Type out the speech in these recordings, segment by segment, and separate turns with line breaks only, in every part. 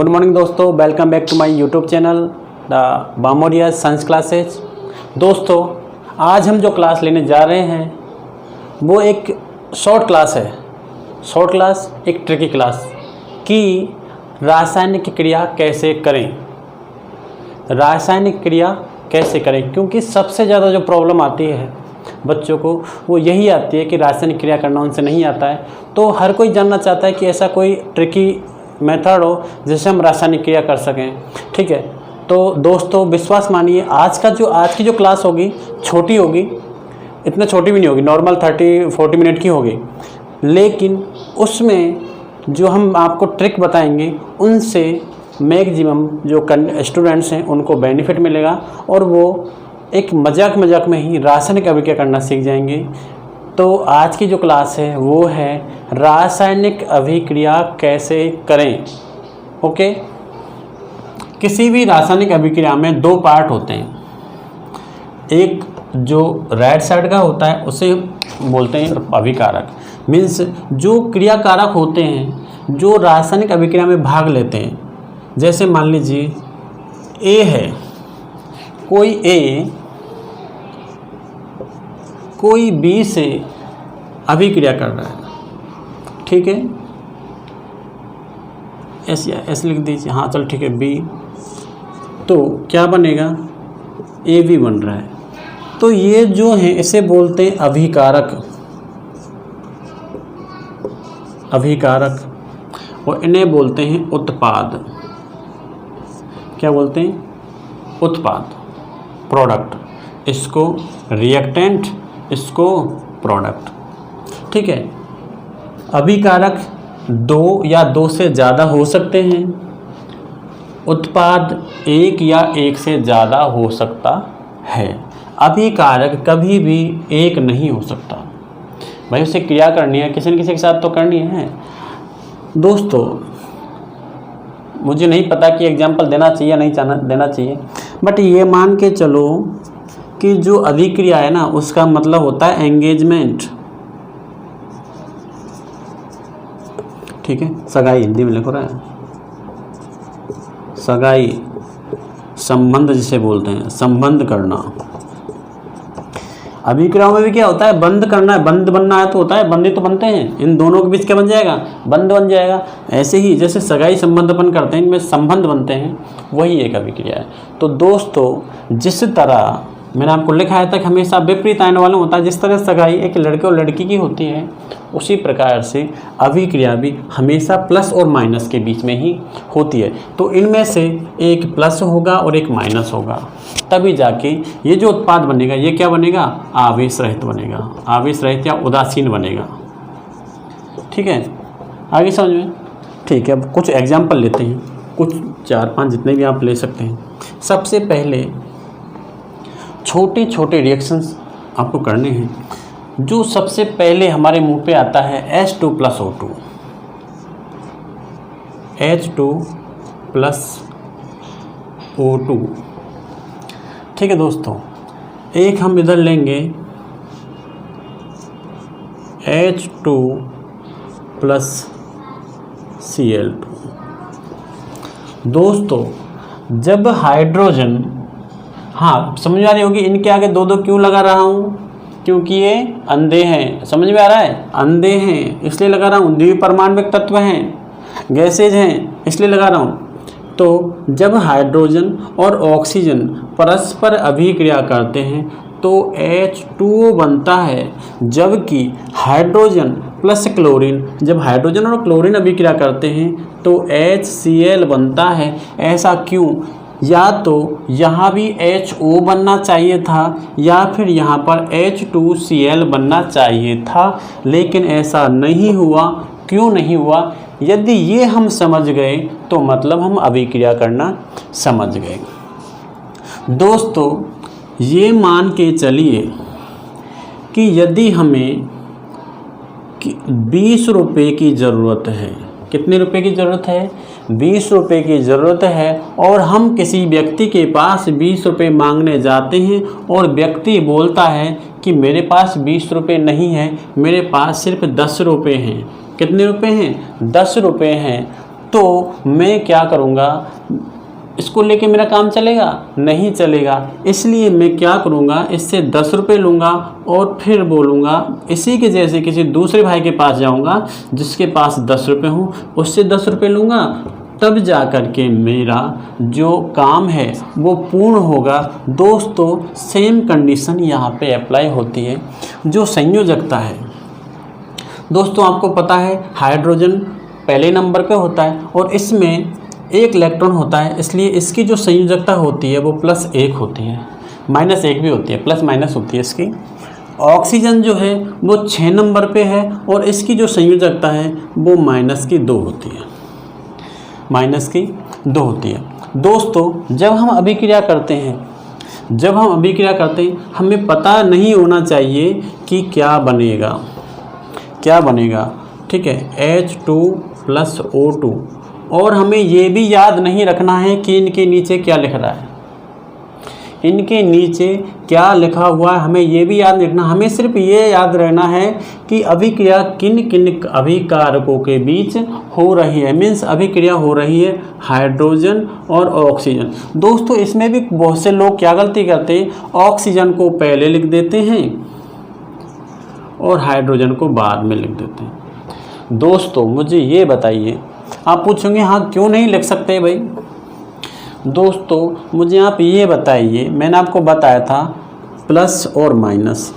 Good morning दोस्तों, welcome back to my YouTube channel the Bamoria science classes. दोस्तों, आज हम जो क्लास लेने जा रहे हैं वो एक शॉर्ट क्लास है। शॉर्ट क्लास एक ट्रिकी क्लास कि रासायनिक क्रिया कैसे करें। रासायनिक क्रिया कैसे करें, क्योंकि सबसे ज़्यादा जो प्रॉब्लम आती है बच्चों को वो यही आती है कि रासायनिक क्रिया करना उनसे नहीं आता है। तो हर कोई जानना चाहता है कि ऐसा कोई ट्रिकी मेथड हो जिससे हम रासायनिक क्रिया कर सकें। ठीक है, तो दोस्तों विश्वास मानिए, आज की जो क्लास होगी छोटी होगी, इतना छोटी भी नहीं होगी, नॉर्मल 30-40 मिनट की होगी, लेकिन उसमें जो हम आपको ट्रिक बताएंगे उनसे मैक्सिमम जो स्टूडेंट्स हैं उनको बेनिफिट मिलेगा और वो एक मजाक में ही रासायनिक अभिक्रिया करना सीख जाएंगे। तो आज की जो क्लास है वो है रासायनिक अभिक्रिया कैसे करें। ओके, किसी भी रासायनिक अभिक्रिया में दो पार्ट होते हैं। एक जो राइट साइड का होता है उसे बोलते हैं अभिकारक, मीन्स जो क्रियाकारक होते हैं जो रासायनिक अभिक्रिया में भाग लेते हैं। जैसे मान लीजिए ए है, कोई बी से अभिक्रिया कर रहा है। ठीक है, ऐसे लिख दीजिए। हाँ चल ठीक है, बी, तो क्या बनेगा, ए बी बन रहा है। तो ये जो है इसे बोलते हैं अभिकारक और इन्हें बोलते हैं उत्पाद। क्या बोलते हैं? उत्पाद, प्रोडक्ट। इसको रिएक्टेंट, इसको प्रोडक्ट। ठीक है, अभिकारक दो या दो से ज़्यादा हो सकते हैं, उत्पाद एक या एक से ज़्यादा हो सकता है। अभिकारक कभी भी एक नहीं हो सकता। भाई उसे क्रिया करनी है, किसी न किसी के साथ तो करनी है। दोस्तों मुझे नहीं पता कि एग्जाम्पल देना चाहिए या नहीं देना चाहिए, बट ये मान के चलो कि जो अभिक्रिया है ना उसका मतलब होता है एंगेजमेंट। ठीक है, सगाई हिंदी में लिखो रहा है, सगाई, संबंध जिसे बोलते हैं, संबंध करना। अभिक्रियाओं में भी क्या होता है, बंद करना है, बंद बनना है तो होता है, बंदे तो बनते हैं, इन दोनों के बीच क्या बन जाएगा, बंद बन जाएगा। ऐसे ही जैसे सगाई संबंध अपन करते हैं, इनमें संबंध बनते हैं, वही एक अभिक्रिया है। तो दोस्तों जिस तरह मैंने आपको लिखाया था कि हमेशा विपरीत आयन वाला होता है, जिस तरह सगाई एक लड़के और लड़की की होती है, उसी प्रकार से अभिक्रिया भी हमेशा प्लस और माइनस के बीच में ही होती है। तो इनमें से एक प्लस होगा और एक माइनस होगा, तभी जाके ये जो उत्पाद बनेगा ये क्या बनेगा, आवेश रहित बनेगा, आवेश रहित या उदासीन बनेगा। ठीक है, आगे समझ में? ठीक है, अब कुछ एग्जाम्पल लेते हैं, कुछ 4-5 जितने भी आप ले सकते हैं। सबसे पहले छोटे छोटे रिएक्शंस आपको करने हैं। जो सबसे पहले हमारे मुंह पे आता है H2 + O2, H2 + O2। ठीक है दोस्तों, एक हम इधर लेंगे H2 + Cl2। दोस्तों जब हाइड्रोजन, हाँ समझ में आ रही होगी इनके आगे दो क्यों लगा रहा हूँ, क्योंकि ये अंधे हैं। समझ में आ रहा है, अंधे हैं इसलिए लगा रहा हूँ। द्विपरमाण्विक तत्व हैं, गैसेज हैं, इसलिए लगा रहा हूँ। तो जब हाइड्रोजन और ऑक्सीजन परस्पर अभिक्रिया करते हैं तो H2O बनता है, जबकि हाइड्रोजन प्लस क्लोरीन, जब हाइड्रोजन और क्लोरीन अभिक्रिया करते हैं तो HCl बनता है। ऐसा क्यों? या तो यहाँ भी HO बनना चाहिए था या फिर यहाँ पर H2Cl बनना चाहिए था, लेकिन ऐसा नहीं हुआ। क्यों नहीं हुआ? यदि ये हम समझ गए तो मतलब हम अभिक्रिया करना समझ गए। दोस्तों ये मान के चलिए कि यदि हमें 20 रुपये की ज़रूरत है, कितने रुपए की ज़रूरत है, 20 रुपये की ज़रूरत है, और हम किसी व्यक्ति के पास 20 रुपये मांगने जाते हैं और व्यक्ति बोलता है कि मेरे पास 20 रुपये नहीं है, मेरे पास सिर्फ 10 रुपये हैं। कितने रुपए हैं? 10 रुपये हैं। तो मैं क्या करूँगा, इसको लेके मेरा काम चलेगा? नहीं चलेगा। इसलिए मैं क्या करूँगा, इससे 10 रुपये लूँगा और फिर बोलूँगा इसी के जैसे किसी दूसरे भाई के पास जाऊँगा जिसके पास 10 रुपये हो, उससे 10 रुपये लूँगा, तब जा कर के मेरा जो काम है वो पूर्ण होगा। दोस्तों सेम कंडीशन यहाँ पे अप्लाई होती है जो संयोजकता है। दोस्तों आपको पता है हाइड्रोजन पहले नंबर पे होता है और इसमें एक इलेक्ट्रॉन होता है, इसलिए इसकी जो संयोजकता होती है वो +1 होती है, -1 भी होती है, प्लस माइनस होती है इसकी। ऑक्सीजन जो है वो 6 नंबर पे है और इसकी जो संयोजकता है वो -2 होती है, -2 होती है। दोस्तों जब हम अभिक्रिया करते हैं, हमें पता नहीं होना चाहिए कि क्या बनेगा, ठीक है, H2+O2। और हमें ये भी याद नहीं रखना है कि इनके नीचे क्या लिख रहा है, हमें ये भी याद नहीं रखना। हमें सिर्फ ये याद रहना है कि अभिक्रिया किन किन अभिकारकों के बीच हो रही है, मीन्स अभिक्रिया हो रही है हाइड्रोजन और ऑक्सीजन। दोस्तों इसमें भी बहुत से लोग क्या गलती करते हैं, ऑक्सीजन को पहले लिख देते हैं और हाइड्रोजन को बाद में लिख देते हैं। दोस्तों मुझे ये बताइए, आप पूछेंगे हाँ क्यों नहीं लिख सकते भाई? दोस्तों मुझे आप ये बताइए, मैंने आपको बताया था प्लस और माइनस,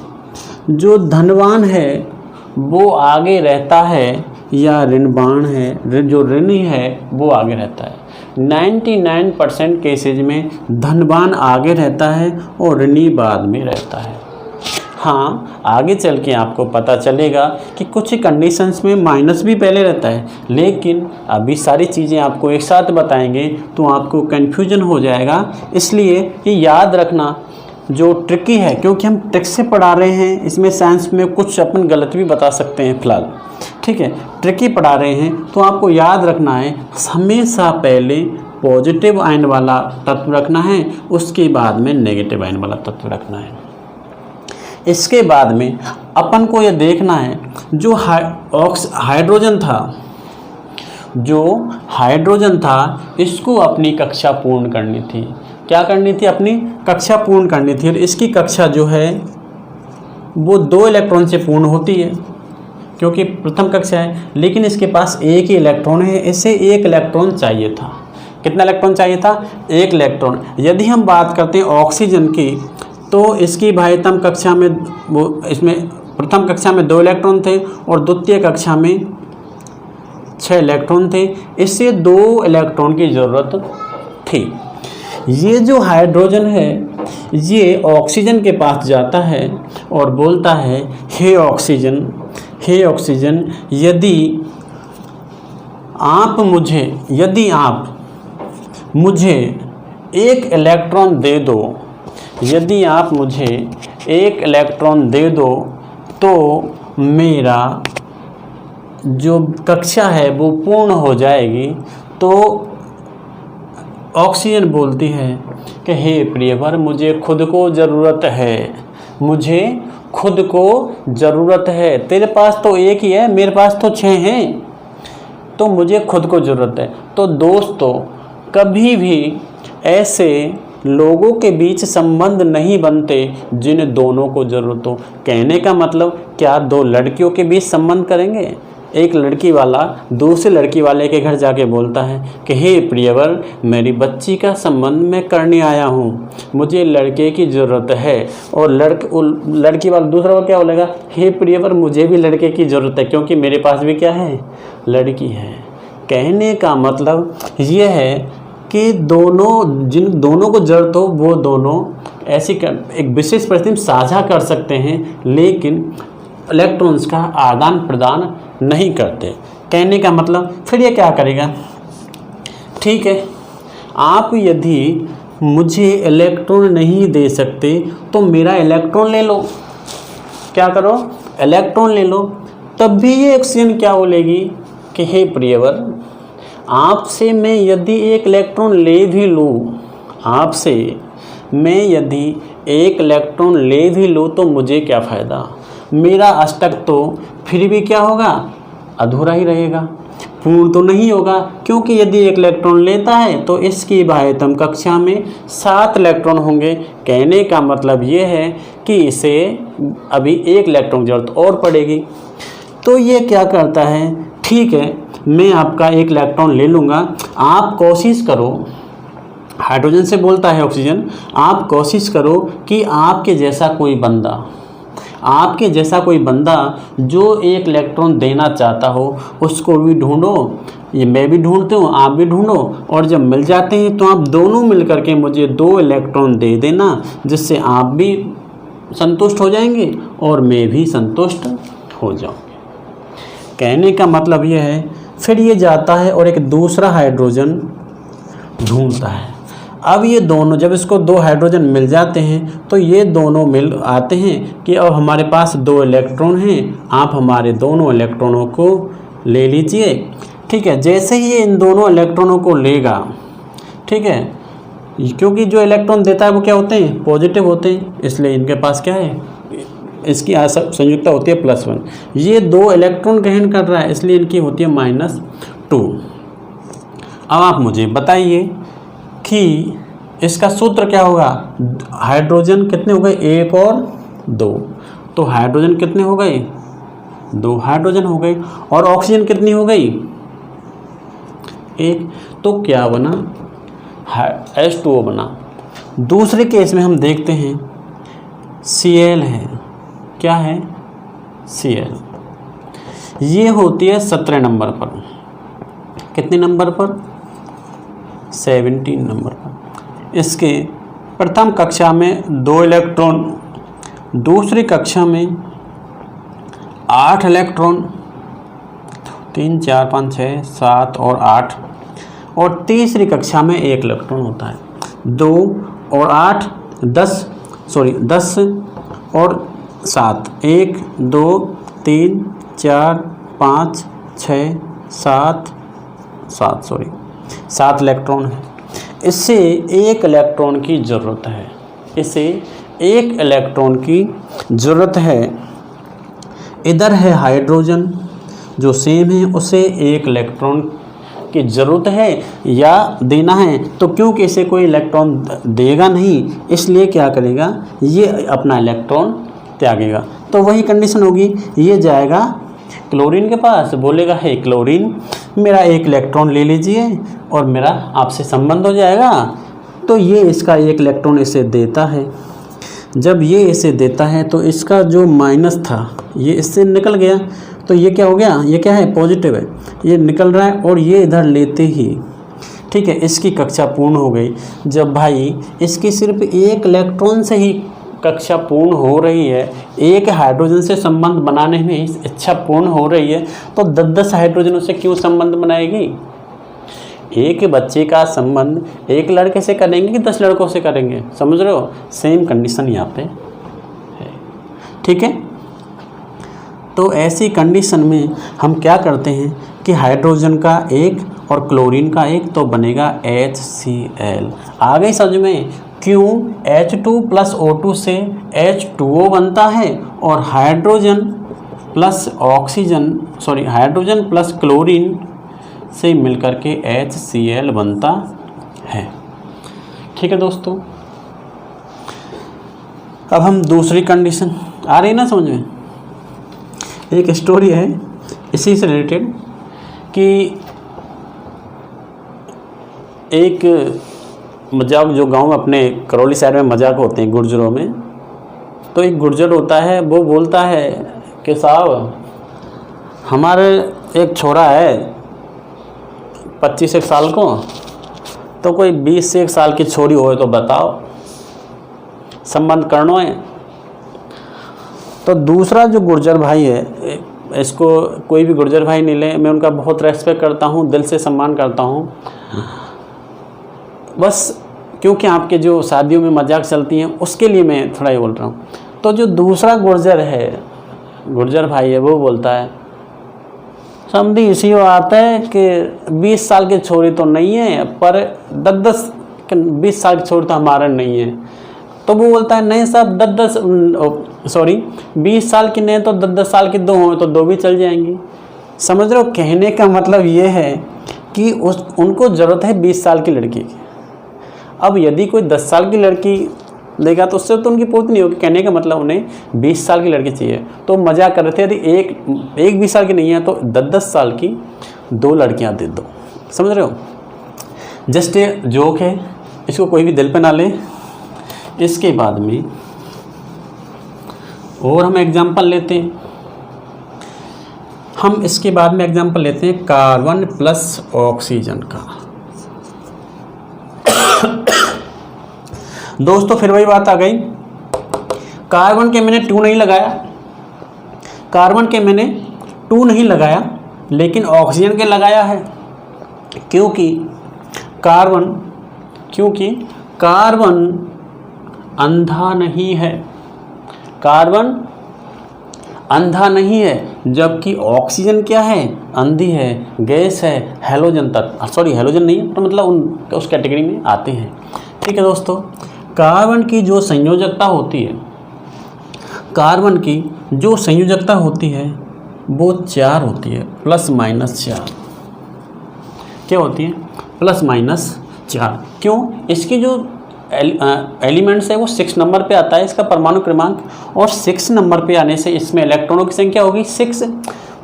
जो धनवान है वो आगे रहता है या ऋणवान है, जो ऋणी है वो आगे रहता है। 99% केसेज में धनवान आगे रहता है और ऋणी बाद में रहता है। हाँ आगे चल के आपको पता चलेगा कि कुछ कंडीशंस में माइनस भी पहले रहता है, लेकिन अभी सारी चीज़ें आपको एक साथ बताएंगे तो आपको कन्फ्यूजन हो जाएगा। इसलिए ये याद रखना जो ट्रिकी है, क्योंकि हम ट्रिक से पढ़ा रहे हैं, इसमें साइंस में कुछ अपन गलत भी बता सकते हैं फिलहाल, ठीक है, ट्रिकी पढ़ा रहे हैं तो आपको याद रखना है हमेशा पहले पॉजिटिव आयन वाला तत्व रखना है, उसके बाद में नेगेटिव आयन वाला तत्व रखना है। इसके बाद में अपन को यह देखना है जो हाइड्रोजन था इसको अपनी कक्षा पूर्ण करनी थी। क्या करनी थी? अपनी कक्षा पूर्ण करनी थी। और इसकी कक्षा जो है वो 2 इलेक्ट्रॉन से पूर्ण होती है क्योंकि प्रथम कक्षा है, लेकिन इसके पास एक ही इलेक्ट्रॉन है, इसे 1 इलेक्ट्रॉन चाहिए था। कितना इलेक्ट्रॉन चाहिए था? 1 इलेक्ट्रॉन। यदि हम बात करते हैं ऑक्सीजन की तो इसकी भाइतम कक्षा में इसमें प्रथम कक्षा में 2 इलेक्ट्रॉन थे और द्वितीय कक्षा में 6 इलेक्ट्रॉन थे, इससे 2 इलेक्ट्रॉन की ज़रूरत थी। ये जो हाइड्रोजन है ये ऑक्सीजन के पास जाता है और बोलता है हे ऑक्सीजन, यदि आप मुझे 1 इलेक्ट्रॉन दे दो, यदि आप मुझे 1 इलेक्ट्रॉन दे दो तो मेरा जो कक्षा है वो पूर्ण हो जाएगी। तो ऑक्सीजन बोलती है कि हे प्रियवर, मुझे खुद को ज़रूरत है, तेरे पास तो 1 ही है, मेरे पास तो 6 हैं, तो मुझे खुद को ज़रूरत है। तो दोस्तों कभी भी ऐसे लोगों के बीच संबंध नहीं बनते जिन दोनों को ज़रूरत हो। कहने का मतलब क्या 2 लड़कियों के बीच संबंध करेंगे? एक लड़की वाला दूसरे लड़की वाले के घर जाके बोलता है कि हे प्रियवर, मेरी बच्ची का संबंध मैं करने आया हूँ, मुझे लड़के की ज़रूरत है। और लड़की वाला दूसरा वो क्या बोलेगा? हे प्रियवर, मुझे भी लड़के की ज़रूरत है क्योंकि मेरे पास भी क्या है? लड़की है। कहने का मतलब ये है कि जिन दोनों को ज़रूरत हो वो दोनों ऐसी एक विशेष परिस्थिति में साझा कर सकते हैं, लेकिन इलेक्ट्रॉन्स का आदान प्रदान नहीं करते। कहने का मतलब फिर ये क्या करेगा? ठीक है, आप यदि मुझे इलेक्ट्रॉन नहीं दे सकते तो मेरा इलेक्ट्रॉन ले लो। क्या करो? इलेक्ट्रॉन ले लो। तब भी ये ऑक्सीजन क्या बोलेगी कि हे प्रियवर, आपसे मैं यदि 1 इलेक्ट्रॉन ले भी लूँ, तो मुझे क्या फ़ायदा? मेरा अष्टक तो फिर भी क्या होगा? अधूरा ही रहेगा। पूर्ण तो नहीं होगा, क्योंकि यदि एक इलेक्ट्रॉन लेता है तो इसकी बाह्यतम कक्षा में 7 इलेक्ट्रॉन होंगे। कहने का मतलब ये है कि इसे अभी एक इलेक्ट्रॉन की जरूरत और पड़ेगी। तो ये क्या करता है, ठीक है मैं आपका एक इलेक्ट्रॉन ले लूँगा, आप कोशिश करो, हाइड्रोजन से बोलता है ऑक्सीजन, आप कोशिश करो कि आपके जैसा कोई बंदा जो एक इलेक्ट्रॉन देना चाहता हो उसको भी ढूंढो, ये मैं भी ढूंढती हूँ, आप भी ढूंढो, और जब मिल जाते हैं तो आप दोनों मिल करके मुझे 2 इलेक्ट्रॉन दे देना, जिससे आप भी संतुष्ट हो जाएंगे और मैं भी संतुष्ट हो जाऊँगी। कहने का मतलब यह है, फिर ये जाता है और एक दूसरा हाइड्रोजन ढूंढता है। अब ये दोनों, जब इसको 2 हाइड्रोजन मिल जाते हैं तो ये दोनों मिल आते हैं कि अब हमारे पास 2 इलेक्ट्रॉन हैं, आप हमारे दोनों इलेक्ट्रॉनों को ले लीजिए। ठीक है, जैसे ही ये इन दोनों इलेक्ट्रॉनों को लेगा, ठीक है, क्योंकि जो इलेक्ट्रॉन देता है वो क्या होते हैं, पॉजिटिव होते हैं, इसलिए इनके पास क्या है, इसकी संयुक्ता होती है +1। ये 2 इलेक्ट्रॉन ग्रहण कर रहा है इसलिए इनकी होती है -2। अब आप मुझे बताइए कि इसका सूत्र क्या होगा। हाइड्रोजन कितने हो गए, 1 और 2, तो हाइड्रोजन कितने हो गए, 2 हाइड्रोजन हो गए, और ऑक्सीजन कितनी हो गई, 1, तो क्या बना, H2O बना। दूसरे केस में हम देखते हैं Cl है, क्या है, Cl, ये होती है 17 नंबर पर, कितने नंबर पर, 17 नंबर पर। इसके प्रथम कक्षा में 2 इलेक्ट्रॉन, दूसरी कक्षा में 8 इलेक्ट्रॉन, 3 4 5 6 7 और 8, और तीसरी कक्षा में 1 इलेक्ट्रॉन होता है। 2 और 8 10 और 7, 1 2 3 4 5 6 7 इलेक्ट्रॉन है। इससे 1 इलेक्ट्रॉन की ज़रूरत है, इसे 1 इलेक्ट्रॉन की ज़रूरत है। इधर है हाइड्रोजन जो सेम है, उसे 1 इलेक्ट्रॉन की ज़रूरत है या देना है, तो क्योंकि इसे कोई इलेक्ट्रॉन देगा नहीं इसलिए क्या करेगा, ये अपना इलेक्ट्रॉन त्यागेगा। तो वही कंडीशन होगी, ये जाएगा क्लोरीन के पास, बोलेगा हे क्लोरीन मेरा 1 इलेक्ट्रॉन ले लीजिए और मेरा आपसे संबंध हो जाएगा। तो ये इसका 1 इलेक्ट्रॉन इसे देता है। जब ये इसे देता है तो इसका जो माइनस था ये इससे निकल गया, तो ये क्या हो गया, ये क्या है, पॉजिटिव है, ये निकल रहा है, और ये इधर लेते ही, ठीक है, इसकी कक्षा पूर्ण हो गई। जब भाई इसकी सिर्फ 1 इलेक्ट्रॉन से ही कक्षा पूर्ण हो रही है, 1 हाइड्रोजन से संबंध बनाने में इच्छा पूर्ण हो रही है, तो 10-10 हाइड्रोजनों से क्यों संबंध बनाएगी। एक बच्चे का संबंध 1 लड़के से करेंगे कि 10 लड़कों से करेंगे, समझ रहे हो, सेम कंडीशन यहाँ पे है। ठीक है, तो ऐसी कंडीशन में हम क्या करते हैं कि हाइड्रोजन का 1 और क्लोरीन का 1 तो बनेगा HCl। आ गई समझ में, क्यों H2 + O2 से H2O बनता है, और हाइड्रोजन प्लस क्लोरीन से मिलकर के HCl बनता है। ठीक है दोस्तों, अब हम दूसरी कंडीशन, आ रही ना समझ में। एक स्टोरी है इसी से रिलेटेड कि एक मजाक जो गांव में अपने करौली साइड में मजाक होते हैं गुर्जरों में, तो एक गुर्जर होता है, वो बोलता है कि साहब हमारे एक छोरा है 25 साल को, तो कोई 20 से 1 साल की छोरी हो तो बताओ, संबंध करना है। तो दूसरा जो गुर्जर भाई है, इसको कोई भी गुर्जर भाई नहीं ले, मैं उनका बहुत रेस्पेक्ट करता हूँ, दिल से सम्मान करता हूँ, बस क्योंकि आपके जो शादियों में मजाक चलती हैं उसके लिए मैं थोड़ा ये बोल रहा हूँ। तो जो दूसरा गुर्जर भाई है, वो बोलता है समझी इसी बात है कि 20 साल की छोरी तो नहीं है, पर 20 साल की छोरी तो हमारा नहीं है। तो वो बोलता है नहीं साहब 20 साल की नहीं तो 10 साल की 2 हो तो 2 भी चल जाएंगी। समझ रहे हो? कहने का मतलब ये है कि उनको ज़रूरत है 20 साल की लड़की की। अब यदि कोई 10 साल की लड़की लेगा तो उससे तो उनकी पूर्ति नहीं होगी। कहने का मतलब उन्हें 20 साल की लड़की चाहिए। तो मजाक कर रहे थे, यदि एक 20 साल की नहीं है तो 10-10 साल की 2 लड़कियां दे दो। समझ रहे हो? जस्ट ये जोक है, इसको कोई भी दिल पे ना ले। इसके बाद में और हम एग्जाम्पल लेते हैं। हम इसके बाद में एग्जाम्पल लेते हैं कार्बन प्लस ऑक्सीजन का। दोस्तों फिर वही बात आ गई, कार्बन के मैंने 2 नहीं लगाया, कार्बन के मैंने 2 नहीं लगाया, लेकिन ऑक्सीजन के लगाया है। क्योंकि कार्बन अंधा नहीं है, कार्बन अंधा नहीं है, जबकि ऑक्सीजन क्या है? अंधी है, गैस है, हैलोजन तक, सॉरी हैलोजन नहीं है तो मतलब उस कैटेगरी में आते हैं। ठीक है दोस्तों, कार्बन की जो संयोजकता होती है, कार्बन की जो संयोजकता होती है वो 4 होती है, ±4। क्या होती है? ±4। क्यों? इसकी जो एलिमेंट्स है वो 6 नंबर पे आता है, इसका परमाणु क्रमांक, और 6 नंबर पे आने से इसमें इलेक्ट्रॉनों की संख्या होगी 6।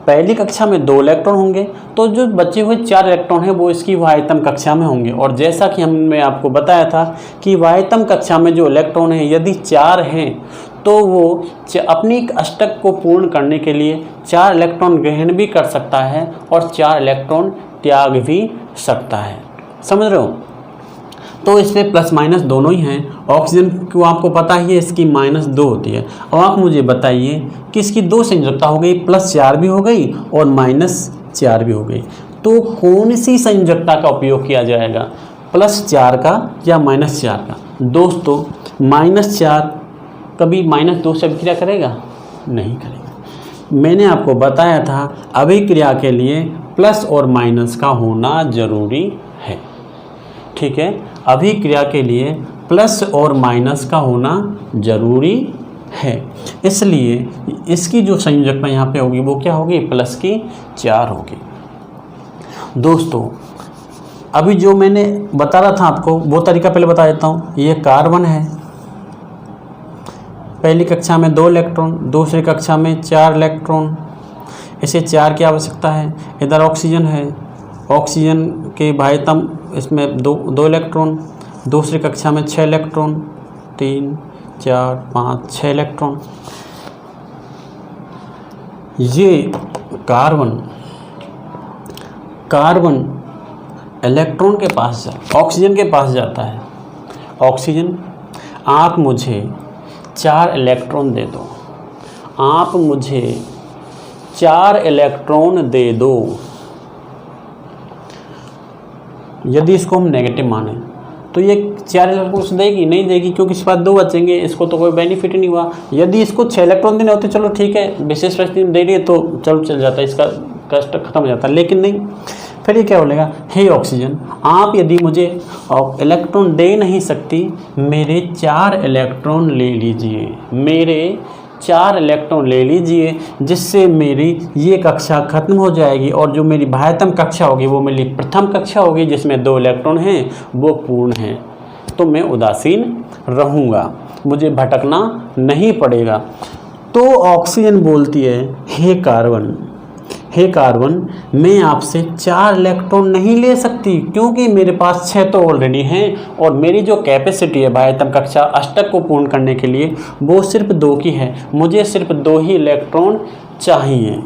पहली कक्षा में 2 इलेक्ट्रॉन होंगे, तो जो बचे हुए 4 इलेक्ट्रॉन हैं वो इसकी वाह्यतम कक्षा में होंगे। और जैसा कि हमने आपको बताया था कि वाह्यतम कक्षा में जो इलेक्ट्रॉन हैं यदि 4 हैं तो वो अपनी अष्टक को पूर्ण करने के लिए 4 इलेक्ट्रॉन ग्रहण भी कर सकता है और 4 इलेक्ट्रॉन त्याग भी सकता है। समझ रहे हो? तो इसमें प्लस माइनस दोनों ही हैं। ऑक्सीजन को आपको पता ही है इसकी -2 होती है। अब आप मुझे बताइए कि इसकी 2 संयोजकता हो गई, +4 भी हो गई और -4 भी हो गई, तो कौन सी संयोजकता का उपयोग किया जाएगा, +4 का या -4 का? दोस्तों -4 कभी -2 से अभिक्रिया करेगा? नहीं करेगा। मैंने आपको बताया था अभिक्रिया के लिए प्लस और माइनस का होना जरूरी है। ठीक है, अभिक्रिया के लिए प्लस और माइनस का होना जरूरी है, इसलिए इसकी जो संयोजकता यहाँ पे होगी वो क्या होगी? +4 होगी। दोस्तों अभी जो मैंने बता रहा था आपको वो तरीका पहले बता देता हूँ। ये कार्बन है, पहली कक्षा में 2 इलेक्ट्रॉन, दूसरी कक्षा में 4 इलेक्ट्रॉन, इसे 4 की आवश्यकता है। इधर ऑक्सीजन है, ऑक्सीजन के वाह्यतम इसमें 2 इलेक्ट्रॉन, दूसरी कक्षा में 6 इलेक्ट्रॉन, 3 4 5 6 इलेक्ट्रॉन। ये कार्बन इलेक्ट्रॉन के पास ऑक्सीजन के पास जाता है। ऑक्सीजन, आप मुझे 4 इलेक्ट्रॉन दे दो, आप मुझे 4 इलेक्ट्रॉन दे दो। यदि इसको हम नेगेटिव माने तो ये 4 इलेक्ट्रॉन देगी? नहीं देगी, क्योंकि इसके बाद 2 बचेंगे, इसको तो कोई बेनिफिट ही नहीं हुआ। यदि इसको 6 इलेक्ट्रॉन देने होते चलो ठीक है, विशेष परिस्थिति में दे रही है तो चलो चल जाता है, इसका कष्ट खत्म हो जाता है, लेकिन नहीं। फिर ये क्या बोलेगा? हे ऑक्सीजन, आप यदि मुझे इलेक्ट्रॉन दे नहीं सकती, मेरे 4 इलेक्ट्रॉन ले लीजिए, मेरे 4 इलेक्ट्रॉन ले लीजिए, जिससे मेरी ये कक्षा खत्म हो जाएगी और जो मेरी बाह्यतम कक्षा होगी वो मेरी प्रथम कक्षा होगी जिसमें 2 इलेक्ट्रॉन हैं वो पूर्ण हैं। तो मैं उदासीन रहूँगा, मुझे भटकना नहीं पड़ेगा। तो ऑक्सीजन बोलती है, हे कार्बन, मैं आपसे 4 इलेक्ट्रॉन नहीं ले सकती क्योंकि मेरे पास 6 तो ऑलरेडी हैं और मेरी जो कैपेसिटी है बाह्यतम कक्षा अष्टक को पूर्ण करने के लिए वो सिर्फ 2 की है, मुझे सिर्फ 2 ही इलेक्ट्रॉन चाहिए।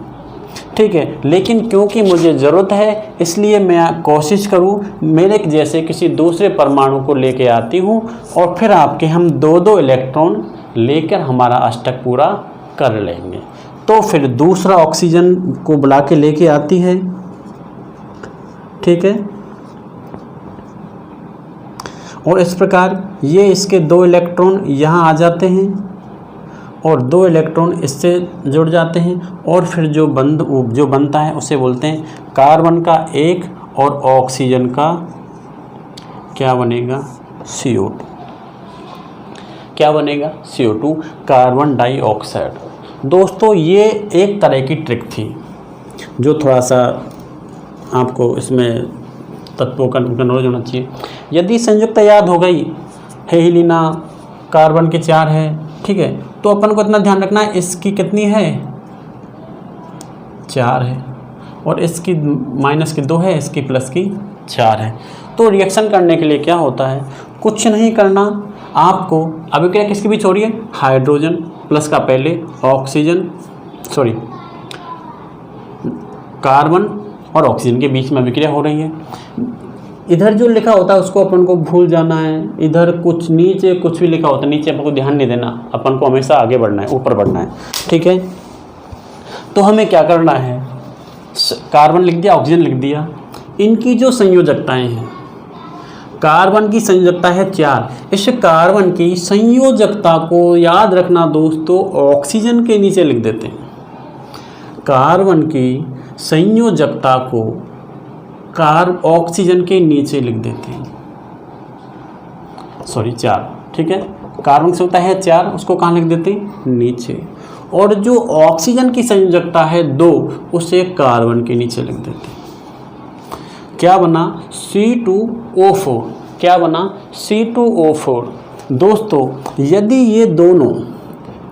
ठीक है, लेकिन क्योंकि मुझे ज़रूरत है इसलिए मैं कोशिश करूं मेरे जैसे किसी दूसरे परमाणु को लेके आती हूं और फिर आपके हम 2-2 इलेक्ट्रॉन लेकर हमारा अष्टक पूरा कर लेंगे। तो फिर दूसरा ऑक्सीजन को बुला के लेके आती है। ठीक है, और इस प्रकार ये इसके 2 इलेक्ट्रॉन यहाँ आ जाते हैं और 2 इलेक्ट्रॉन इससे जुड़ जाते हैं और फिर जो बनता है उसे बोलते हैं कार्बन का 1 और ऑक्सीजन का क्या बनेगा? CO2। क्या बनेगा? CO2, carbon dioxide. दोस्तों ये एक तरह की ट्रिक थी, जो थोड़ा सा आपको इसमें तत्वों का नॉलेज होना चाहिए। यदि संयुक्ता याद हो गई, हेलिना कार्बन के 4 है, ठीक है, तो अपन को इतना ध्यान रखना है इसकी कितनी है 4 है, और इसकी माइनस की 2 है, इसकी प्लस की 4 है। तो रिएक्शन करने के लिए क्या होता है, कुछ नहीं करना आपको। अभिक्रिया किसके बीच हो रही है, हाइड्रोजन प्लस का पहले ऑक्सीजन, सॉरी कार्बन और ऑक्सीजन के बीच में अभिक्रिया हो रही है। इधर जो लिखा होता है उसको अपन को भूल जाना है, इधर कुछ नीचे कुछ भी लिखा होता है नीचे अपन को ध्यान नहीं देना, अपन को हमेशा आगे बढ़ना है, ऊपर बढ़ना है, ठीक है। तो हमें क्या करना है, कार्बन लिख दिया, ऑक्सीजन लिख दिया, इनकी जो संयोजकताएं हैं, कार्बन की संयोजकता है 4, इस कार्बन की संयोजकता को याद रखना दोस्तों ऑक्सीजन के नीचे लिख देते हैं। कार्बन की संयोजकता को ऑक्सीजन के नीचे लिख देते हैं, सॉरी 4, ठीक है। कार्बन की संयोजकता है 4, उसको कहाँ लिख देते हैं, नीचे। और जो ऑक्सीजन की संयोजकता है 2, उसे कार्बन के नीचे लिख देते हैं। क्या बना, C2O4, क्या बना, C2O4। दोस्तों यदि ये दोनों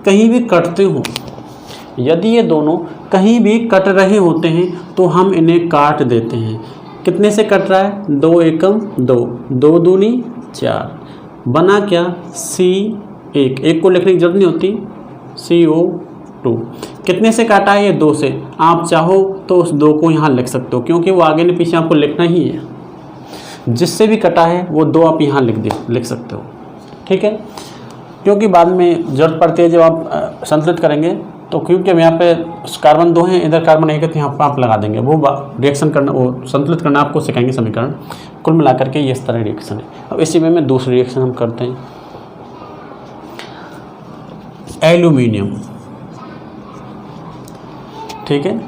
कहीं भी कटते हों, यदि ये दोनों कहीं भी कट रहे होते हैं तो हम इन्हें काट देते हैं। कितने से कट रहा है, 2 एकम 2, 2 दूनी 4, बना क्या C1, एक को लिखने की जरूरत नहीं होती, CO2। कितने से काटा है, ये 2 से। आप चाहो तो उस 2 को यहाँ लिख सकते हो, क्योंकि वो आगे नहीं पीछे आपको लिखना ही है। जिससे भी कटा है वो 2 आप यहाँ लिख सकते हो, ठीक है। क्योंकि बाद में जरूरत पड़ती है जब आप संतुलित करेंगे, तो क्योंकि हम यहाँ पे कार्बन 2 हैं, इधर कार्बन 1 है, तो यहाँ पर आप लगा देंगे। वो रिएक्शन करना, वो संतुलित करना आपको सिखाएंगे समीकरण। कुल मिलाकर के ये इस तरह रिएक्शन है। अब इसी में दूसरी रिएक्शन हम करते हैं, एल्यूमिनियम, ठीक है,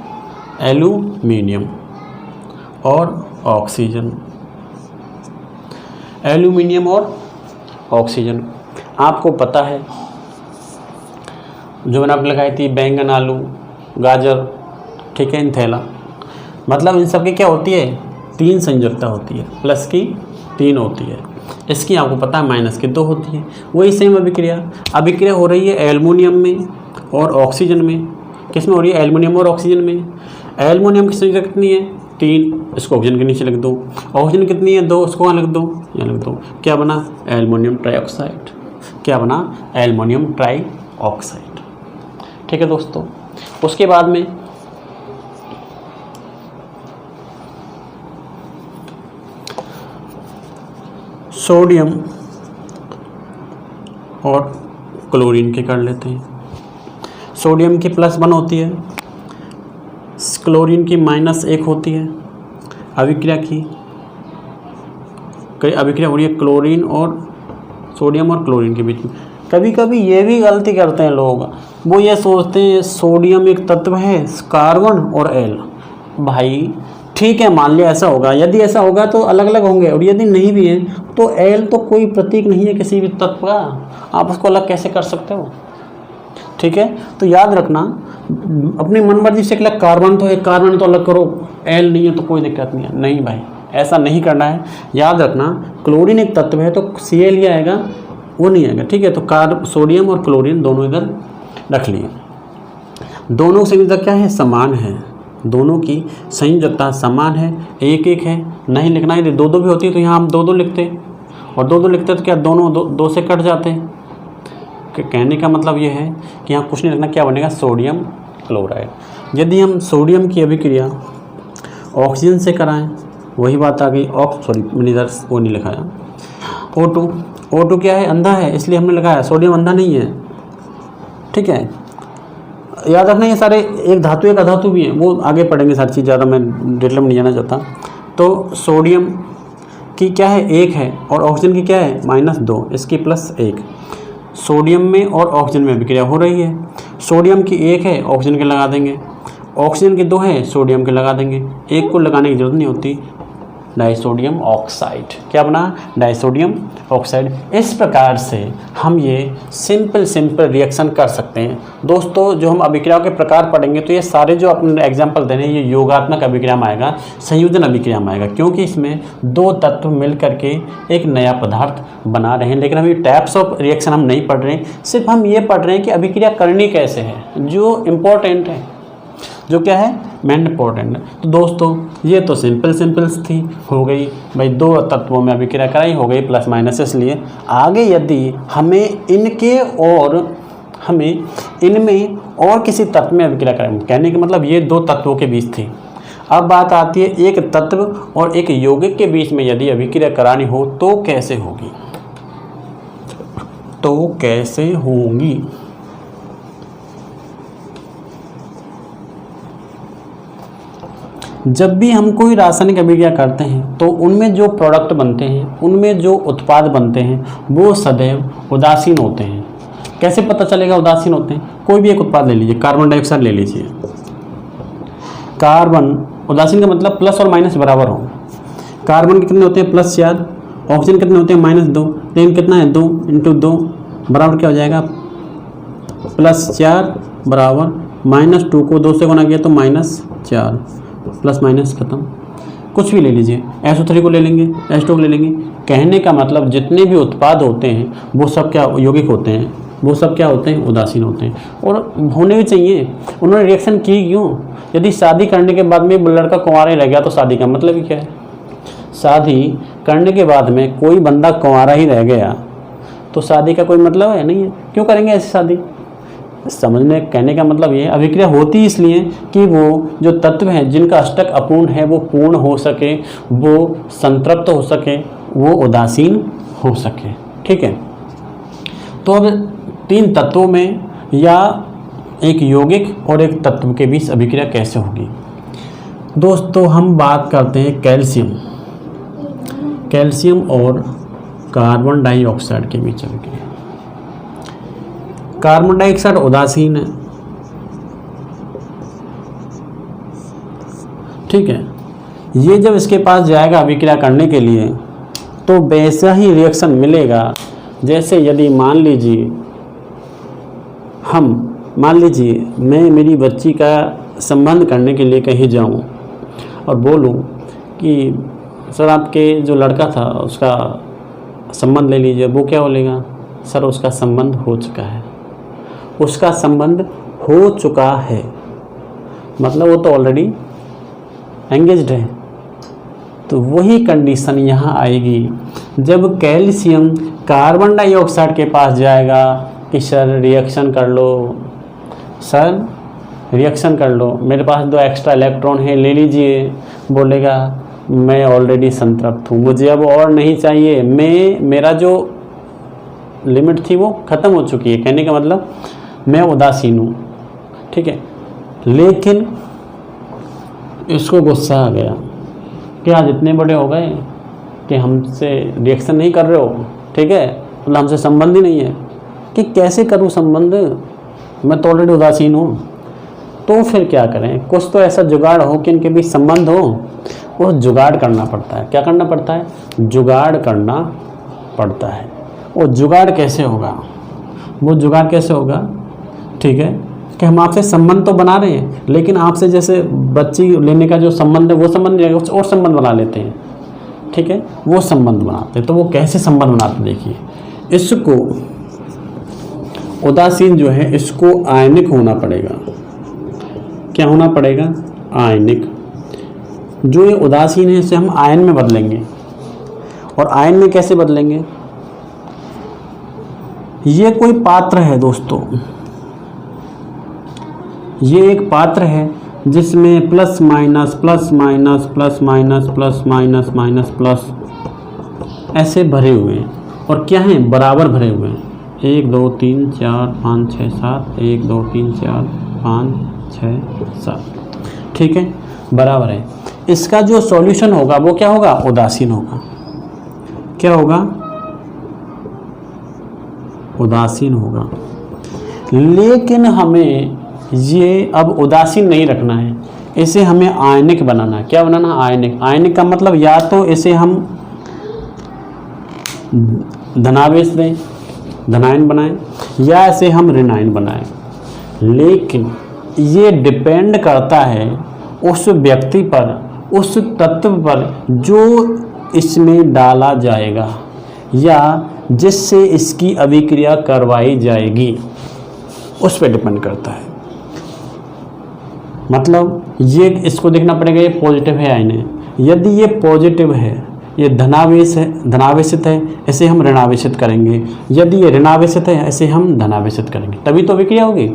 एल्यूमिनियम और ऑक्सीजन। एल्यूमिनियम और ऑक्सीजन आपको पता है, जो मैंने आपको लगाई थी, बैंगन, आलू, गाजर, ठीक है, इनथैला, मतलब इन सब की क्या होती है, 3 संयोजकता होती है, प्लस की 3 होती है, इसकी आपको पता है माइनस की 2 होती है। वही सेम अभिक्रिया हो रही है एल्युमिनियम में और ऑक्सीजन में। किस में हो रही है, एल्युमिनियम और ऑक्सीजन में। एल्युमिनियम की संयोजकता कितनी है, 3, इसको ऑक्सीजन के नीचे लिख दो। ऑक्सीजन कितनी है, 2, उसको वहाँ लिख दो, यहाँ लिख दो। क्या बना, एल्युमिनियम ट्राइऑक्साइड। क्या बना, एल्युमिनियम ट्राइऑक्साइड, ठीक है दोस्तों। उसके बाद में सोडियम और क्लोरीन के कर लेते हैं। सोडियम की +1 होती है, क्लोरीन की -1 होती है। अभिक्रिया हो रही है क्लोरीन और सोडियम और क्लोरीन के बीच में। कभी कभी ये भी गलती करते हैं लोग, वो ये सोचते हैं सोडियम एक तत्व है, कार्बन और एल। भाई ठीक है, मान लिया ऐसा होगा, यदि ऐसा होगा तो अलग अलग होंगे, और यदि नहीं भी है तो एल तो कोई प्रतीक नहीं है किसी भी तत्व का, आप उसको अलग कैसे कर सकते हो, ठीक है। तो याद रखना, अपनी मनमर्जी से अलग कार्बन तो है, कार्बन तो अलग करो, एल नहीं है तो कोई दिक्कत नहीं है। नहीं भाई, ऐसा नहीं करना है। याद रखना, क्लोरीन एक तत्व है तो Cl ही आएगा, वो नहीं आएगा, ठीक है। तो सोडियम और क्लोरीन दोनों इधर रख लिए। दोनों की संयोजकता क्या है, समान है, दोनों की संयोजकता समान है, 1-1 है। नहीं लिखना है, यदि 2-2 भी होती है तो यहाँ हम 2-2 लिखते, और 2-2 लिखते तो क्या दोनों 2 से कट जाते हैं। कहने का मतलब ये है कि यहाँ कुछ नहीं लिखना, क्या बनेगा, सोडियम क्लोराइड। यदि हम सोडियम की अभिक्रिया ऑक्सीजन से कराएं, वही बात आ गई, मैंने इधर वो नहीं लिखाया, O2 क्या है, अंधा है, इसलिए हमने लगाया। सोडियम अंधा नहीं है, ठीक है। याद रखना ये सारे एक धातु एक अधातु भी हैं, वो आगे पढ़ेंगे सारी चीज़, ज़्यादा मैं डिटेल में नहीं जाना चाहता। तो सोडियम की क्या है, 1 है, और ऑक्सीजन की क्या है, -2, इसकी +1। सोडियम में और ऑक्सीजन में अभिक्रिया हो रही है। सोडियम की 1 है, ऑक्सीजन के लगा देंगे। ऑक्सीजन की 2 है, सोडियम के लगा देंगे। 1 को लगाने की जरूरत नहीं होती, डाइसोडियम ऑक्साइड। क्या बना? Disodium oxide. इस प्रकार से हम ये सिंपल रिएक्शन कर सकते हैं। दोस्तों जो हम अभिक्रियाओं के प्रकार पढ़ेंगे तो ये सारे जो अपने एग्जाम्पल दे रहे हैं ये योगात्मक अभिक्रिया में आएगा, संयोजन अभिक्रिया में आएगा, क्योंकि इसमें दो तत्व मिल करके एक नया पदार्थ बना रहे हैं। लेकिन हम ये टाइप्स ऑफ रिएक्शन हम नहीं पढ़ रहे हैं, सिर्फ हम ये पढ़ रहे हैं कि अभिक्रिया करनी कैसे है, जो इम्पोर्टेंट है, जो क्या है, मेन इम्पोर्टेंट है। तो दोस्तों ये तो सिंपल्स थी, हो गई भाई, दो तत्वों में अभिक्रिया कराई, हो गई प्लस माइनस। इसलिए आगे यदि हमें इनमें और किसी तत्व में अभिक्रिया कराएं, कहने का मतलब ये दो तत्वों के बीच थी। अब बात आती है एक तत्व और एक यौगिक के बीच में यदि अभिक्रिया करानी हो तो कैसे होगी, जब भी हम कोई रासायनिक अभिक्रिया करते हैं तो उनमें जो प्रोडक्ट बनते हैं, उनमें जो उत्पाद बनते हैं वो सदैव उदासीन होते हैं। कैसे पता चलेगा उदासीन होते हैं? कोई भी एक उत्पाद ले लीजिए, कार्बन डाइऑक्साइड ले लीजिए। कार्बन, उदासीन का मतलब प्लस और माइनस बराबर हो। कार्बन कितने होते हैं? +4। ऑक्सीजन कितने होते हैं? -2। लेकिन कितना है? 2 × 2 बराबर क्या हो जाएगा? +4 बराबर -2 को 2 से गुना किया तो -4, प्लस माइनस खत्म। कुछ भी ले लीजिए, SO3 को ले लेंगे, H2 को ले लेंगे। कहने का मतलब जितने भी उत्पाद होते हैं वो सब क्या यौगिक होते हैं, वो सब क्या होते हैं? उदासीन होते हैं। और होने भी चाहिए। उन्होंने रिएक्शन की क्यों? यदि शादी करने के बाद में लड़का कुंवारा ही रह गया तो शादी का मतलब ही क्या है? शादी करने के बाद में कोई बंदा कुंवारा ही रह गया तो शादी का कोई मतलब है नहीं है। क्यों करेंगे ऐसी शादी? समझने कहने का मतलब ये अभिक्रिया होती इसलिए कि वो जो तत्व हैं जिनका अष्टक अपूर्ण है वो पूर्ण हो सके, वो संतृप्त हो सके, वो उदासीन हो सके। ठीक है, तो अब तीन तत्वों में या एक यौगिक और एक तत्व के बीच अभिक्रिया कैसे होगी? दोस्तों हम बात करते हैं कैल्शियम और कार्बन डाइऑक्साइड के बीच अभिक्रिया। कार्बन डाइऑक्साइड उदासीन है, ठीक है। ये जब इसके पास जाएगा अभिक्रिया करने के लिए तो वैसा ही रिएक्शन मिलेगा जैसे यदि मान लीजिए मैं मेरी बच्ची का संबंध करने के लिए कहीं जाऊं और बोलूं कि सर आपके जो लड़का था उसका संबंध ले लीजिए। वो क्या बोलेगा? सर उसका संबंध हो चुका है। उसका संबंध हो चुका है मतलब वो तो ऑलरेडी एंगेज्ड है। तो वही कंडीशन यहाँ आएगी जब कैल्शियम कार्बन डाइऑक्साइड के पास जाएगा कि सर रिएक्शन कर लो, मेरे पास 2 एक्स्ट्रा इलेक्ट्रॉन है, ले लीजिए। बोलेगा मैं ऑलरेडी संतृप्त हूँ, मुझे अब और नहीं चाहिए, मेरा जो लिमिट थी वो ख़त्म हो चुकी है। कहने का मतलब मैं उदासीन हूँ, ठीक है। लेकिन इसको गुस्सा आ गया कि आज इतने बड़े हो गए कि हमसे रिएक्शन नहीं कर रहे हो, ठीक है, मतलब हमसे संबंध ही नहीं है। कि कैसे करूँ संबंध, मैं तो ऑलरेडी उदासीन हूँ। तो फिर क्या करें? कुछ तो ऐसा जुगाड़ हो कि इनके बीच संबंध हो। वो जुगाड़ करना पड़ता है। क्या करना पड़ता है? जुगाड़ करना पड़ता है। वो जुगाड़ कैसे होगा? ठीक है कि हम आपसे संबंध तो बना रहे हैं लेकिन आपसे जैसे बच्ची लेने का जो संबंध है वो संबंध नहीं, कुछ और संबंध बना लेते हैं, ठीक है, वो संबंध बनाते हैं। तो वो कैसे संबंध बनाते हैं देखिए। इसको उदासीन जो है इसको आयनिक होना पड़ेगा। क्या होना पड़ेगा? आयनिक। जो ये उदासीन है इसे हम आयन में बदलेंगे। और आयन में कैसे बदलेंगे? ये कोई पात्र है दोस्तों, ये एक पात्र है जिसमें plus minus plus minus plus minus plus minus minus plus ऐसे भरे हुए हैं। और क्या हैं? बराबर भरे हुए हैं। 1 2 3 4 5 6 7 1 2 3 4 5 6 7, ठीक है, बराबर है। इसका जो सॉल्यूशन होगा वो क्या होगा? उदासीन होगा। क्या होगा? उदासीन होगा। लेकिन हमें ये अब उदासीन नहीं रखना है, इसे हमें आयनिक बनाना है। क्या बनाना है? आयनिक। आयनिक का मतलब या तो इसे हम धनावेश दें, धनायन बनाएं, या इसे हम ऋणायन बनाएं। लेकिन ये डिपेंड करता है उस व्यक्ति पर, उस तत्व पर जो इसमें डाला जाएगा या जिससे इसकी अभिक्रिया करवाई जाएगी, उस पर डिपेंड करता है। मतलब ये इसको देखना पड़ेगा, ये पॉजिटिव है आयन है। यदि ये पॉजिटिव है, ये धनावेश है, धनावेशित है, इसे हम ऋणावेशित करेंगे। यदि ये ऋणावेशित है, इसे हम धनावेशित करेंगे, तभी तो अभिक्रिया होगी।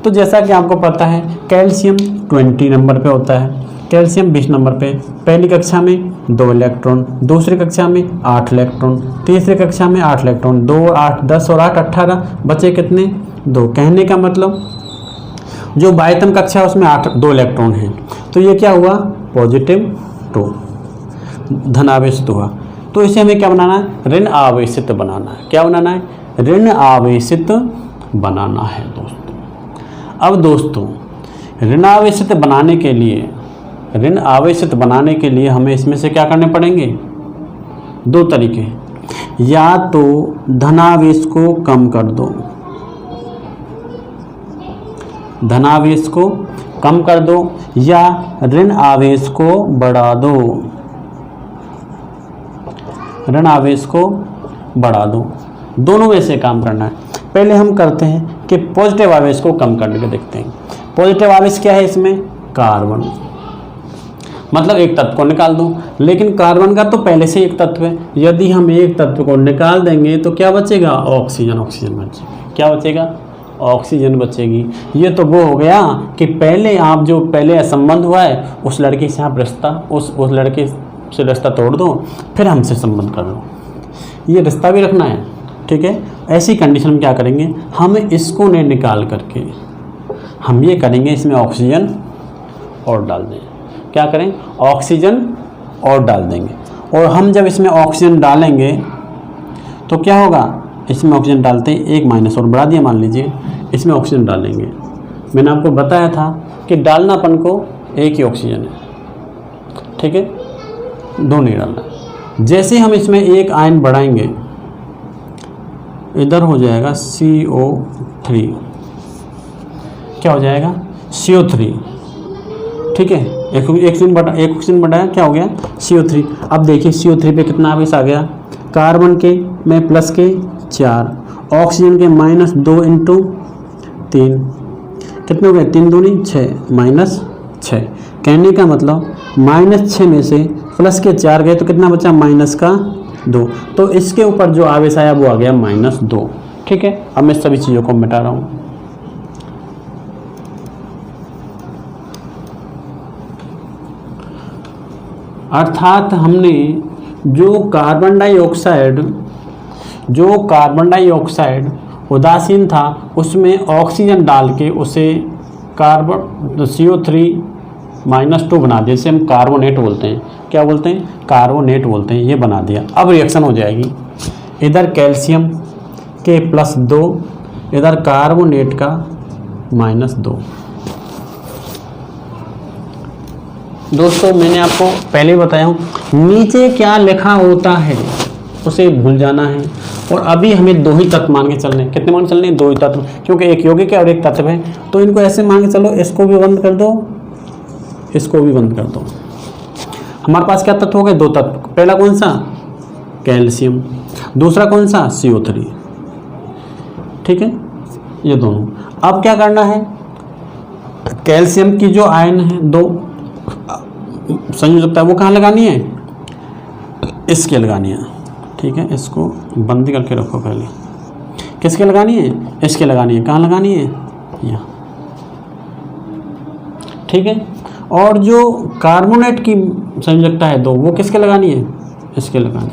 तो जैसा कि आपको पता है कैल्शियम 20 नंबर पे होता है, कैल्शियम 20 नंबर पे। पहली कक्षा में 2 इलेक्ट्रॉन, दूसरी कक्षा में 8 इलेक्ट्रॉन, तीसरी कक्षा में 8 इलेक्ट्रॉन, 2 8 10 और 8 18, बचे कितने? 2। कहने का मतलब जो बाह्यतम कक्षा है उसमें 2 इलेक्ट्रॉन हैं, तो ये क्या हुआ? पॉजिटिव 2, धनावेशित हुआ। तो इसे हमें क्या बनाना है? ऋण आवेशित बनाना है। क्या बनाना है? ऋण आवेशित बनाना है दोस्तों। अब दोस्तों ऋणावेशित बनाने के लिए, ऋण आवेशित बनाने के लिए हमें इसमें से क्या करने पड़ेंगे? 2 तरीके। या तो धनावेश को कम कर दो, धनावेश को कम कर दो, या ऋण आवेश को बढ़ा दो, ऋण आवेश को बढ़ा दो। दोनों में से काम करना है। पहले हम करते हैं कि पॉजिटिव आवेश को कम करके देखते हैं। पॉजिटिव आवेश क्या है इसमें? कार्बन। मतलब एक तत्व को निकाल दो, लेकिन कार्बन का तो पहले से एक तत्व है। यदि हम एक तत्व को निकाल देंगे तो क्या बचेगा? ऑक्सीजन। ऑक्सीजन बचेगी। क्या बचेगा? ऑक्सीजन बचेगी। ये तो वो हो गया कि पहले आप जो पहले संबंध हुआ है उस लड़के से आप रिश्ता, उस लड़के से रिश्ता तोड़ दो, फिर हमसे संबंध कर लो। ये रिश्ता भी रखना है, ठीक है। ऐसी कंडीशन में क्या करेंगे? हम इसको ने निकाल करके हम ये करेंगे, इसमें ऑक्सीजन और डाल दें। क्या करें? ऑक्सीजन और डाल देंगे। और हम जब इसमें ऑक्सीजन डालेंगे तो क्या होगा? इसमें ऑक्सीजन डालते हैं, एक माइनस और बढ़ा दिया मान लीजिए, इसमें ऑक्सीजन डालेंगे। मैंने आपको बताया था कि डालनापन को एक ही ऑक्सीजन है, ठीक है, 2 नहीं डालना। जैसे हम इसमें एक आयन बढ़ाएंगे, इधर हो जाएगा CO3। क्या हो जाएगा? CO3, ठीक है। एक ऑक्सीजन बढ़ाया, क्या हो गया? CO3। अब देखिए CO3 पे कितना आवेश आ गया? कार्बन के में प्लस के 4, ऑक्सीजन के -2 × 3, कितने हो गए? 3 दूनी 6, -6। कहने का मतलब -6 में से प्लस के 4 गए तो कितना बचा? -2। तो इसके ऊपर जो आवेश आया वो आ गया -2, ठीक है। अब मैं सभी चीज़ों को मिटा रहा हूँ। अर्थात हमने जो कार्बन डाइऑक्साइड उदासीन था उसमें ऑक्सीजन डाल के उसे कार्बन CO3-2 बना दिया, जिसे हम कार्बोनेट बोलते हैं। क्या बोलते हैं? कार्बोनेट बोलते हैं। ये बना दिया। अब रिएक्शन हो जाएगी, इधर कैल्शियम के +2, इधर कार्बोनेट का -2। दोस्तों मैंने आपको पहले बताया हूँ, नीचे क्या लिखा होता है उसे भूल जाना है। और अभी हमें 2 ही तत्व मान के चलने। कितने मान के चलने? 2 ही तत्व, क्योंकि एक यौगिक है और एक तत्व है। तो इनको ऐसे मान के चलो, इसको भी बंद कर दो, इसको भी बंद कर दो। हमारे पास क्या तत्व हो गए? 2 तत्व। पहला कौन सा? कैल्शियम। दूसरा कौन सा? CO3, ठीक है, ये दोनों। अब क्या करना है? कैल्शियम की जो आयन है 2 संयोजकता, वो कहाँ लगानी है? इसके लगानी है, ठीक है। इसको बंद करके रखो पहले। किसके लगानी है? इसके लगानी है। कहाँ लगानी है? यहाँ, ठीक है। और जो कार्बोनेट की संयोजकता है 2, वो किसके लगानी है? इसके लगानी है।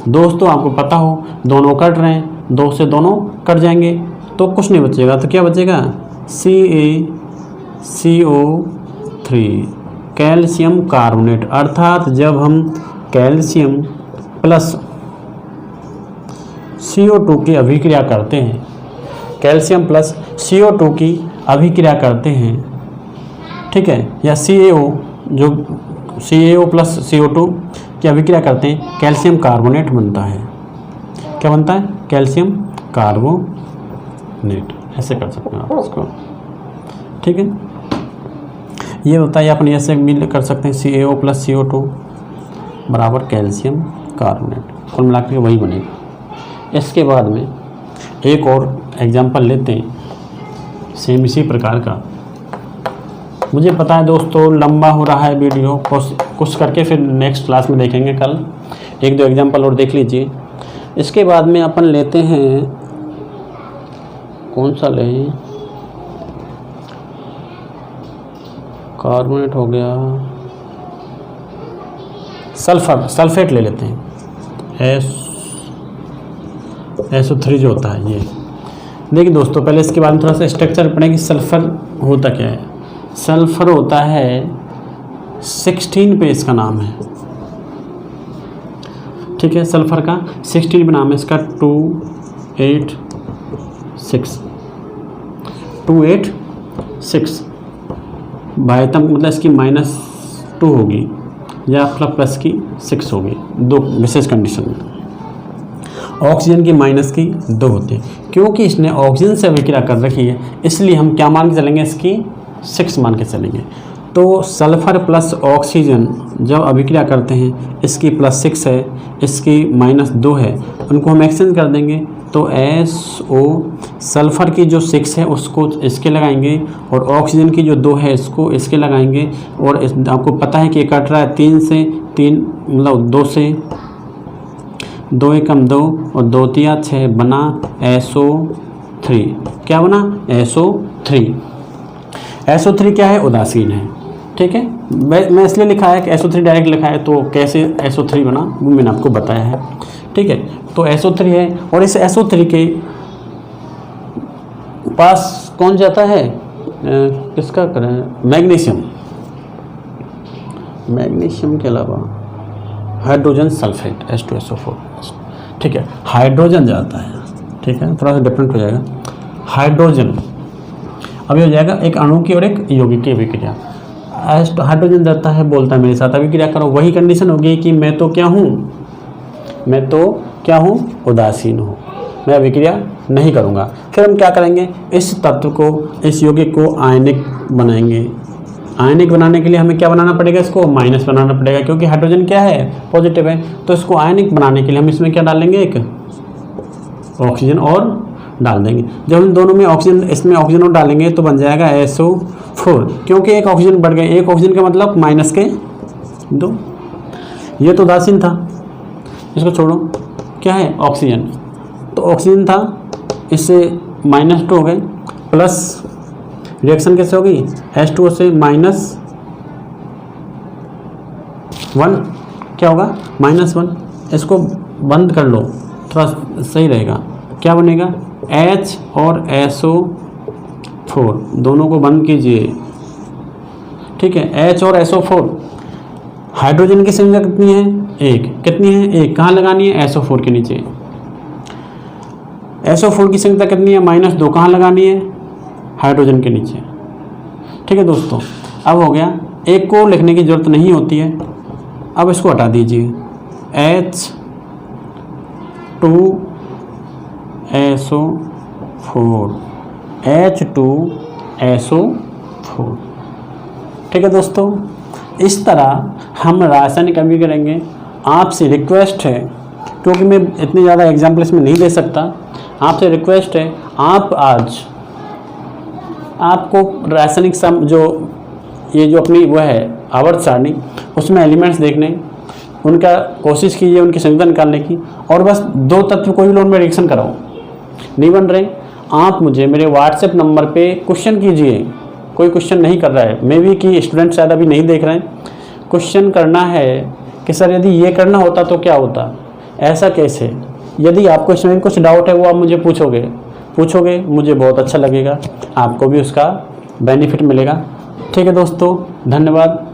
दोस्तों आपको पता हो दोनों कट रहे हैं, 2 से दोनों कट जाएंगे तो कुछ नहीं बचेगा। तो क्या बचेगा? CaCO3, calcium carbonate. अर्थात जब हम कैल्शियम प्लस CO2 की अभिक्रिया करते हैं, कैल्शियम प्लस CO2 की अभिक्रिया करते हैं ठीक है, या CaO जो CaO प्लस CO2 की अभिक्रिया करते हैं कैल्शियम कार्बोनेट बनता है। क्या बनता है? Calcium carbonate. ऐसे कर सकते हैं आप इसको, ठीक है। ये होता है, अपन ऐसे मिल कर सकते हैं CaO प्लस CO2 बराबर कैल्शियम कार्बोनेट, कुल मिला के वही बनेगा। इसके बाद में एक और एग्जांपल लेते हैं सेम इसी प्रकार का। मुझे पता है दोस्तों लंबा हो रहा है वीडियो, कुछ करके फिर नेक्स्ट क्लास में देखेंगे। कल एक दो एग्जांपल और देख लीजिए। इसके बाद में अपन लेते हैं, कौन सा लें, कार्बोनेट हो गया, सल्फेट ले लेते हैं, SO3 जो होता है ये। देखिए दोस्तों पहले इसके बारे में थोड़ा सा स्ट्रक्चर पढ़ें कि सल्फर होता क्या है। सल्फर होता है 16 पे इसका नाम है, ठीक है। सल्फर का 16 पे नाम है इसका 286 बाह्यतम, मतलब इसकी -2 होगी या प्लस की 6 होगी, दो विशेष कंडीशन में। ऑक्सीजन की -2 होती है, क्योंकि इसने ऑक्सीजन से अभिक्रिया कर रखी है इसलिए हम क्या मान के चलेंगे, इसकी 6 मान के चलेंगे। तो सल्फर प्लस ऑक्सीजन जब अभिक्रिया करते हैं, इसकी +6 है, इसकी -2 है, उनको हम एक्सचेंज कर देंगे। तो SO सल्फर की जो 6 है उसको इसके लगाएंगे और ऑक्सीजन की जो 2 है इसको इसके लगाएंगे। और आपको पता है कि कट रहा है 3 से 3, मतलब 2 से 2 एकम 2 और 2 तिया 6 बना SO3। क्या बना? SO3। SO3 क्या है? उदासीन है, ठीक है। मैं इसलिए लिखा है कि SO3 डायरेक्ट लिखा है, तो कैसे SO3 बना वो मैंने आपको बताया है, ठीक है। तो SO3 है और इस SO3 के पास कौन जाता है, किसका करें, मैग्नीशियम के अलावा हाइड्रोजन सल्फेट H2SO4, ठीक है, हाइड्रोजन जाता है, ठीक है। थोड़ा सा डिफरेंट हो जाएगा। हाइड्रोजन अभी हो जाएगा एक अणु की और एक यौगिक की अभिक्रिया। हाइड्रोजन जाता है, बोलता है मेरे साथ अभिक्रिया करो, वही कंडीशन होगी कि मैं तो क्या हूँ, उदासीन हूँ, मैं अभिक्रिया नहीं करूँगा। फिर हम क्या करेंगे, इस तत्व को, इस यौगिक को आयनिक बनाएंगे। आयनिक बनाने के लिए हमें क्या बनाना पड़ेगा, इसको माइनस बनाना पड़ेगा, क्योंकि हाइड्रोजन क्या है, पॉजिटिव है। तो इसको आयनिक बनाने के लिए हम इसमें क्या डालेंगे, एक ऑक्सीजन और डाल देंगे। जब हम दोनों में ऑक्सीजन, इसमें ऑक्सीजन और डालेंगे तो बन जाएगा SO4, क्योंकि एक ऑक्सीजन बढ़ गया, एक ऑक्सीजन का मतलब -2। ये तो उदासीन था, इसको छोड़ो, क्या है, ऑक्सीजन। तो ऑक्सीजन था, इससे -2 हो गए, प्लस रिएक्शन कैसे होगी, H2O से -1, क्या होगा, -1। इसको बंद कर लो, थोड़ा सही रहेगा। क्या बनेगा, H और SO4 दोनों को बंद कीजिए, ठीक है। H और SO4, हाइड्रोजन की संख्या कितनी है, 1, कितनी है, 1, कहाँ लगानी है, SO4 के नीचे। SO4 की संख्या कितनी है, -2, कहाँ लगानी है, हाइड्रोजन के नीचे, ठीक है दोस्तों। अब हो गया, एक को लिखने की जरूरत नहीं होती है, अब इसको हटा दीजिए, H2SO4, H2SO4, ठीक है दोस्तों। इस तरह हम रासायनिक अभिक्रिया करेंगे। आपसे रिक्वेस्ट है, क्योंकि मैं इतनी ज़्यादा एग्जाम्पल इसमें नहीं दे सकता, आपसे रिक्वेस्ट है, आप आज आपको रासायनिक सम जो ये जो अपनी वो है आवर्त सारणी, उसमें एलिमेंट्स देखने, उनका कोशिश कीजिए उनकी संख्या निकालने की, और बस 2 तत्व कोई भी लोन में रिएक्शन कराओ, नहीं बन रहे, आप मुझे मेरे व्हाट्सएप नंबर पे क्वेश्चन कीजिए। कोई क्वेश्चन नहीं कर रहा है, मे भी कि स्टूडेंट शायद अभी नहीं देख रहे हैं। क्वेश्चन करना है कि सर यदि ये करना होता तो क्या होता, ऐसा कैसे। यदि आपको इसमें कुछ डाउट है वो आप मुझे पूछोगे, मुझे बहुत अच्छा लगेगा, आपको भी उसका बेनिफिट मिलेगा। ठीक है दोस्तों, धन्यवाद।